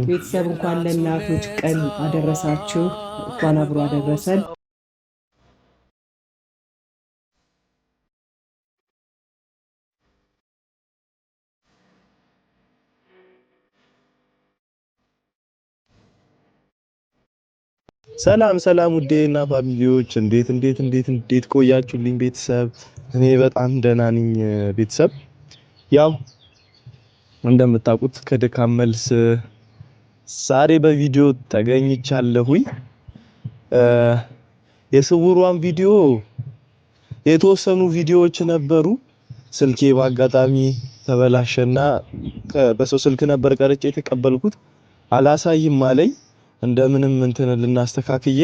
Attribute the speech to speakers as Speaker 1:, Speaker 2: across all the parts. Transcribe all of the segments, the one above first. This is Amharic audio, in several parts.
Speaker 1: ቤተሰብ እንኳን ለእናቶች ቀን አደረሳችሁ። እንኳን አብሮ አደረሰን።
Speaker 2: ሰላም ሰላም ውዴና ፋሚሊዎች እንዴት ቆያችሁልኝ? ቤተሰብ እኔ በጣም ደህና ነኝ። ቤተሰብ ያው እንደምታውቁት ከድካም መልስ ዛሬ በቪዲዮ ተገኝቻለሁኝ። የስውሯን ቪዲዮ የተወሰኑ ቪዲዮዎች ነበሩ። ስልኬ በአጋጣሚ ተበላሸና በሰው ስልክ ነበር ቀርጬ የተቀበልኩት፣ አላሳይም አለኝ። እንደምንም እንትን ልናስተካክዬ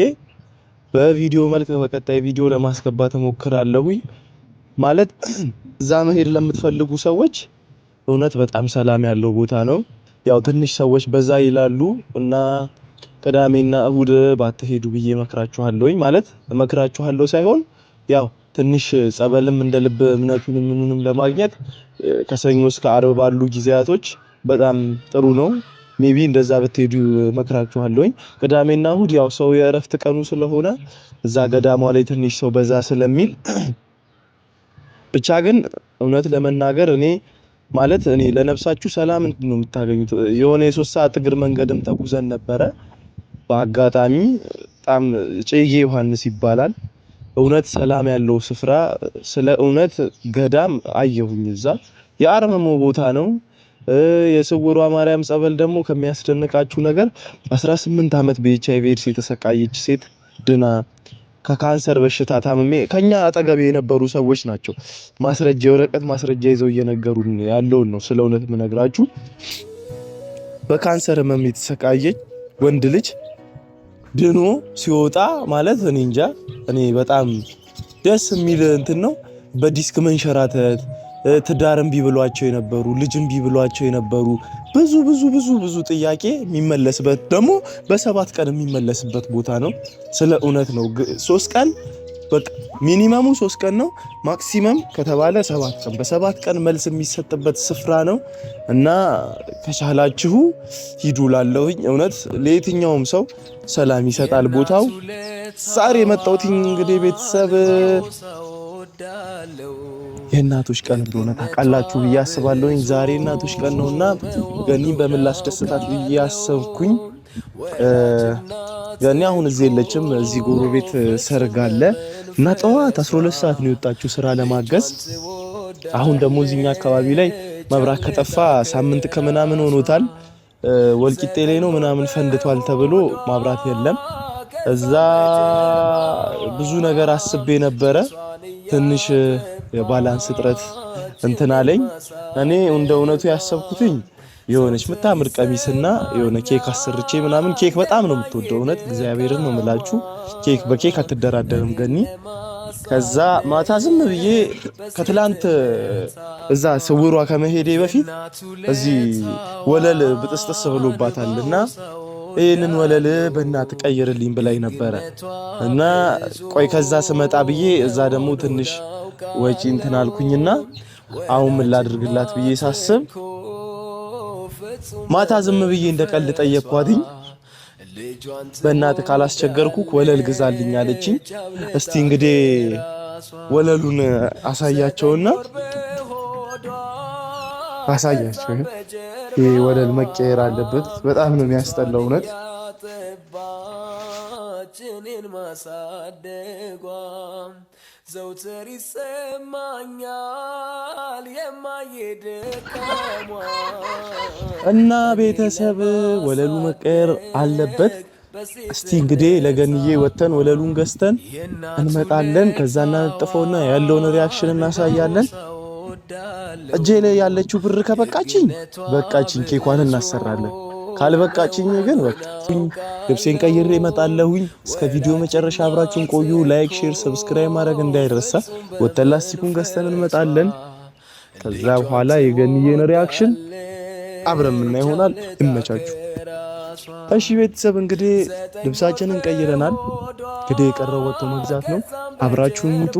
Speaker 2: በቪዲዮ መልክ በቀጣይ ቪዲዮ ለማስገባት እሞክራለሁኝ። ማለት እዛ መሄድ ለምትፈልጉ ሰዎች እውነት በጣም ሰላም ያለው ቦታ ነው። ያው ትንሽ ሰዎች በዛ ይላሉ እና ቅዳሜና እሁድ ባትሄዱ ብዬ እመክራችኋለሁኝ። ማለት እመክራችኋለሁ ሳይሆን ያው ትንሽ ጸበልም እንደልብ እምነቱንም ምኑንም ለማግኘት ከሰኞ እስከ ዓርብ ባሉ ጊዜያቶች በጣም ጥሩ ነው። ሜቢ እንደዛ ብትሄዱ እመክራችኋለሁኝ። ቅዳሜና እሁድ ያው ሰው የእረፍት ቀኑ ስለሆነ እዛ ገዳሟ ላይ ትንሽ ሰው በዛ ስለሚል ብቻ ግን እውነት ለመናገር እኔ ለነፍሳችሁ ሰላም ነው የምታገኙት። የሆነ የ3 ሰዓት እግር መንገድም ተጉዘን ነበረ። በአጋጣሚ በጣም ጨጌ ዮሐንስ ይባላል። እውነት ሰላም ያለው ስፍራ፣ ስለ እውነት ገዳም አየሁኝ። እዛ የአርመሞ ቦታ ነው። የስውሯ ማርያም ጸበል ደግሞ ከሚያስደንቃችሁ ነገር 18 ዓመት በኤችአይቪ ኤድስ የተሰቃየች ሴት ድና ከካንሰር በሽታ ታምሜ ከኛ አጠገብ የነበሩ ሰዎች ናቸው ማስረጃ የወረቀት ማስረጃ ይዘው እየነገሩን ያለውን ነው ስለ እውነት የምነግራችሁ። በካንሰር ህመም የተሰቃየች ወንድ ልጅ ድኖ ሲወጣ ማለት እኔ እንጃ፣ እኔ በጣም ደስ የሚል እንትን ነው። በዲስክ መንሸራተት ትዳርም ቢብሏቸው የነበሩ ልጅም ቢብሏቸው የነበሩ ብዙ ጥያቄ የሚመለስበት ደግሞ በ7 ቀን የሚመለስበት ቦታ ነው። ስለ እውነት ነው። 3 ቀን በቃ ሚኒመሙ 3 ቀን ነው። ማክሲመም ከተባለ 7 ቀን፣ በ7 ቀን መልስ የሚሰጥበት ስፍራ ነው እና ከቻላችሁ ሂዱ ላለሁኝ። እውነት ለየትኛውም ሰው ሰላም ይሰጣል ቦታው። ዛሬ የመጣሁት እንግዲህ ቤተሰብ የእናቶች ቀን እንደሆነ ታውቃላችሁ ብዬ አስባለሁኝ። ዛሬ እናቶች ቀን ነውና ገኒን በምን ላስደስታት ብዬ አሰብኩኝ። ገኒ አሁን እዚህ የለችም። እዚህ ጎረቤት ሰርግ አለ እና ጠዋት 12 ሰዓት ነው የወጣችው ስራ ለማገዝ። አሁን ደግሞ እዚህኛ አካባቢ ላይ መብራት ከጠፋ ሳምንት ከምናምን ሆኖታል። ወልቂጤ ላይ ነው ምናምን ፈንድቷል ተብሎ መብራት የለም። እዛ ብዙ ነገር አስቤ ነበረ። ትንሽ የባላንስ እጥረት እንትን አለኝ። እኔ እንደ እውነቱ ያሰብኩትኝ የሆነች ምታምር ቀሚስና የሆነ ኬክ አሰርቼ ምናምን። ኬክ በጣም ነው የምትወደው፣ እውነት እግዚአብሔርን ነው የምላችሁ። በኬክ አትደራደርም ገኒ። ከዛ ማታ ዝም ብዬ ከትላንት እዛ ስውሯ ከመሄዴ በፊት እዚህ ወለል ብጥስጥስ ብሎባታልና ይሄንን ወለል በእናት ቀይርልኝ ብላኝ ነበረ እና ቆይ ከዛ ስመጣ ብዬ እዛ ደግሞ ትንሽ ወጪ እንትን አልኩኝና አሁን ምን ላድርግላት ብዬ ሳስብ ማታ ዝም ብዬ እንደቀልድ ጠየቅኳትኝ። በእናት ካላስቸገርኩ ወለል ግዛልኝ አለችኝ። እስቲ እንግዲህ ወለሉን አሳያቸውና አሳያቸው። ይሄ ወለል መቀየር አለበት። በጣም ነው የሚያስጠላው እውነት። ዘውትር ይሰማኛል የማይደከሟ እና ቤተሰብ ወለሉ መቀየር አለበት። እስቲ እንግዲህ ለገንዬ ወተን ወለሉን ገዝተን እንመጣለን። ከዛ እናጥፈውና ያለውን ሪአክሽን እናሳያለን። እጄ ላይ ያለችው ብር ከበቃችኝ በቃችኝ፣ ኬኳን እናሰራለን። ካልበቃችኝ ግን በቃ ልብሴን ቀይሬ እመጣለሁኝ። እስከ ቪዲዮ መጨረሻ አብራችሁን ቆዩ። ላይክ፣ ሼር፣ ሰብስክራይብ ማድረግ እንዳይረሳ። ወተን ላስቲኩን ገዝተን እንመጣለን። ከዛ በኋላ የገንዬን ሪአክሽን አብረን ምን ይሆናል። ይመቻችሁ። እሺ ቤተሰብ እንግዲህ ልብሳችንን ቀይረናል። እንግዲህ የቀረው ወጥቶ መግዛት ነው። አብራችሁን ውጡ፣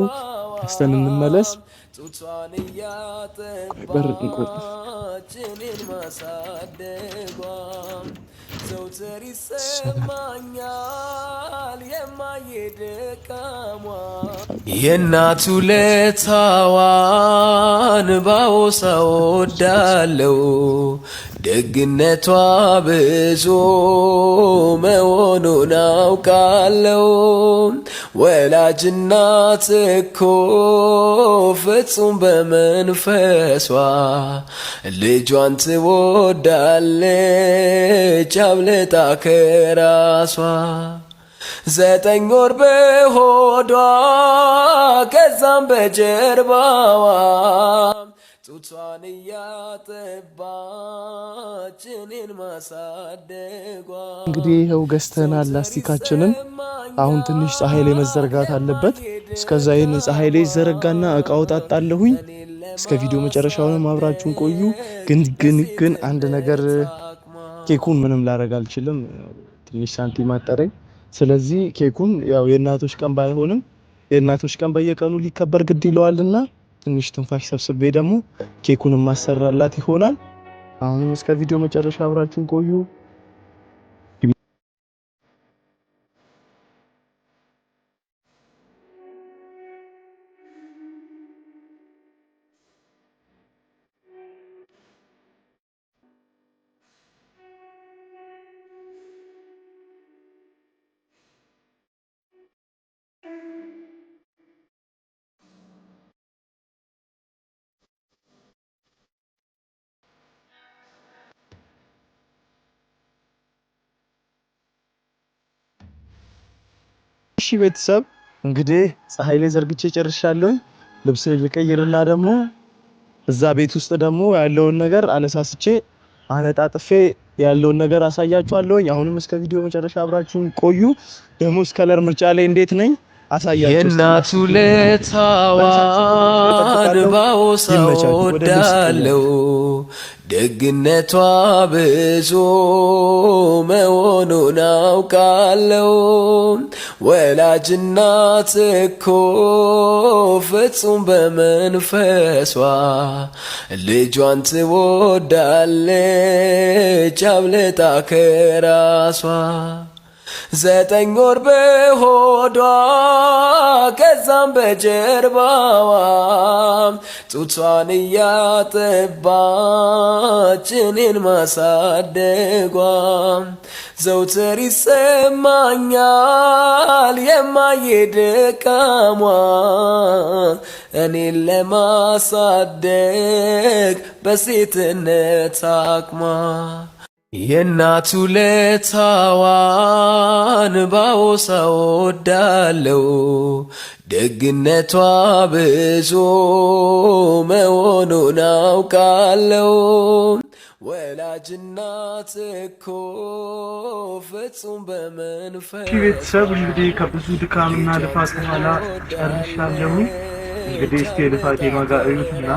Speaker 2: ገዝተን እንመለስ። በር እንቆጥ
Speaker 3: የእናቱ ለታዋን ባወሳ ወዳለው ደግነቷ ብዙ መሆኑን አውቃለው። ወላጅ እናት እኮ ፍጹም በመንፈሷ ልጇን ትወዳለች አብልጣ ከራሷ። 9 ወር በሆዷ ከዛም በጀርባዋ ጡቷን እያጠባች እኔን ማሳደጓ።
Speaker 2: እንግዲህ ይኸው ገዝተናል ላስቲካችንን። አሁን ትንሽ ፀሐይ ላይ መዘርጋት አለበት። እስከዛ ይህን ፀሐይ ላይ ዘረጋና እቃው ጣጣለሁኝ። እስከ ቪዲዮ መጨረሻውንም አብራችሁን ቆዩ። ግን አንድ ነገር ኬኩን ምንም ላረግ አልችልም፣ ትንሽ ሳንቲም አጠረኝ። ስለዚህ ኬኩን ያው የእናቶች ቀን ባይሆንም የእናቶች ቀን በየቀኑ ሊከበር ግድ ይለዋልና ትንሽ ትንፋሽ ሰብስቤ ደግሞ ኬኩን ማሰራላት ይሆናል። አሁንም እስከ ቪዲዮ መጨረሻ አብራችሁን ቆዩ። እሺ ቤተሰብ እንግዲህ ፀሐይ ላይ ዘርግቼ ጨርሻለሁ። ልብስ ልቀይርና ደግሞ እዛ ቤት ውስጥ ደግሞ ያለውን ነገር አነሳስቼ አነጣጥፌ ያለውን ነገር አሳያችኋለሁ። አሁንም እስከ ቪዲዮ መጨረሻ አብራችሁን ቆዩ። ደሞስ ከለር ምርጫ ላይ እንዴት ነኝ አሳያችሁ።
Speaker 3: የእናቱ ለታዋን ባወሳ ወዳለው ደግነቷ ብዙ መሆኑን አውቃለው። ወላጅ እናት እኮ ፍጹም በመንፈሷ ልጇን ትወዳለች አብልጣ ከራሷ። 9 ወር በሆዷ ከዛም በጀርባዋ ጡቷን እያጠባች እኔን ማሳደጓ። ዘውትር ይሰማኛል የማይደካሟ እኔን ለማሳደግ በሴትነት አቅሟ። የእናቱ ለታዋን ባወሳ ወዳለው ደግነቷ ብዙ መሆኑን አውቃለው። ወላጅ እናት እኮ ፍጹም በመንፈስ።
Speaker 2: ቤተሰብ እንግዲህ ከብዙ ድካምና ልፋት በኋላ ጨርሻለሁ። እንግዲህ እስቲ ልፋቴ ማጋ እዩትና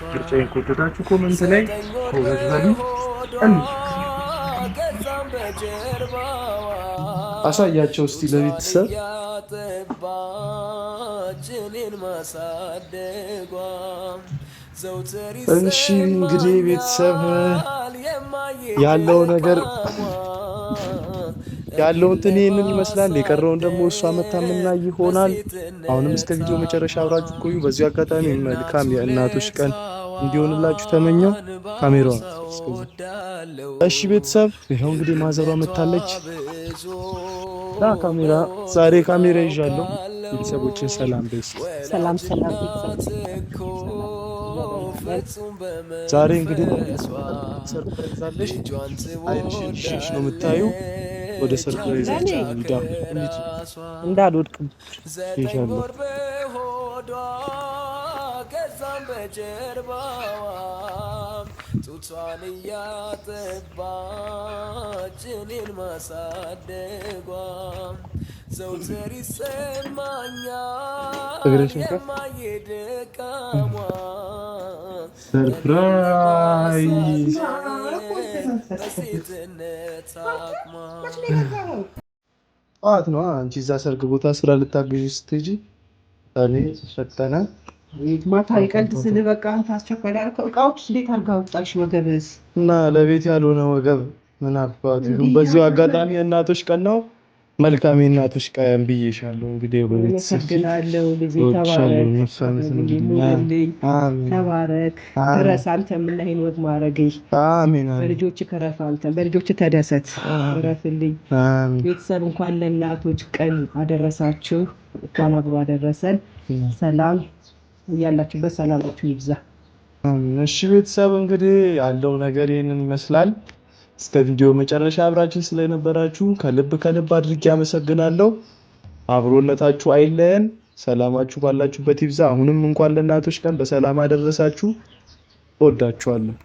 Speaker 2: ምርጫዬን ከወደዳችሁ ኮሜንት ላይ ወገዝበሉ አሳያቸው እስቲ ለቤተሰብ። እሺ እንግዲህ ቤተሰብ ያለው ነገር ያለው እንትን ይሄንን ይመስላል። የቀረውን ደግሞ እሷ መታምና ይሆናል። አሁንም እስከ ቪዲዮ መጨረሻ አብራችሁ ቆዩ። በዚህ አጋጣሚ መልካም የእናቶች ቀን እንዲሆንላችሁ ተመኘው። ካሜራዋ እሺ ቤተሰብ ይሄው እንግዲህ ማዘሯ መታለች። ካሜራ ዛሬ ካሜራ ይዣለሁ። ቤተሰቦቼ ሰላም ቤስ
Speaker 1: ሰላም ሰላም ቤተሰብ
Speaker 2: ዛሬ እንግዲህ ሰርፕራይዝ አለሽ። አይንሽን ሽሽ ነው የምታዩ። ወደ ሰርፕራይዛችን
Speaker 1: እንዳልወድቅ
Speaker 2: ይሻላል።
Speaker 3: ከዛም በጀርባዋ ጡቷን እያጠባች እኔን ማሳደጓ። ዘውትር ይሰማኛል የማይደካሟ
Speaker 2: ሰርፕራይዝ
Speaker 3: በሴትነት አቅሟ።
Speaker 2: ጠዋት ነው አንቺ እዛ ሰርግ ቦታ ስራ ልታግዢ ስትሄጂ እኔ ፈተና
Speaker 1: ማታ ይቀልድ ስል በቃ አንተ አስቸኳይ ያልከው እቃዎች እንዴት አድርጋ ወጣሽ? ወገብስ
Speaker 2: እና ለቤት ያልሆነ ወገብ ምን አባቱ በዚሁ አጋጣሚ እናቶች ቀን ነው። መልካም የእናቶች ቀን ብዬሻለሁ። እንግዲህ
Speaker 1: አመሰግናለሁ። ልጄ ተባረክ ድረስ አንተ የምናይን ወግ ማድረግ
Speaker 2: አሜን።
Speaker 1: በልጆች ከረፍ አንተ በልጆች ተደሰት ረፍልኝ። ቤተሰብ እንኳን ለእናቶች ቀን አደረሳችሁ። እንኳን አብሮ አደረሰን። ሰላም ያላችሁበት ሰላማችሁ ይብዛ።
Speaker 2: እሺ ቤተሰብ እንግዲህ ያለው ነገር ይሄንን ይመስላል። እስከ ቪዲዮ መጨረሻ አብራችሁ ስለነበራችሁ ከልብ አድርጌ አመሰግናለሁ። አብሮነታችሁ አይለየን። ሰላማችሁ ባላችሁበት ይብዛ። አሁንም እንኳን ለእናቶች ቀን በሰላም አደረሳችሁ። እወዳችኋለሁ።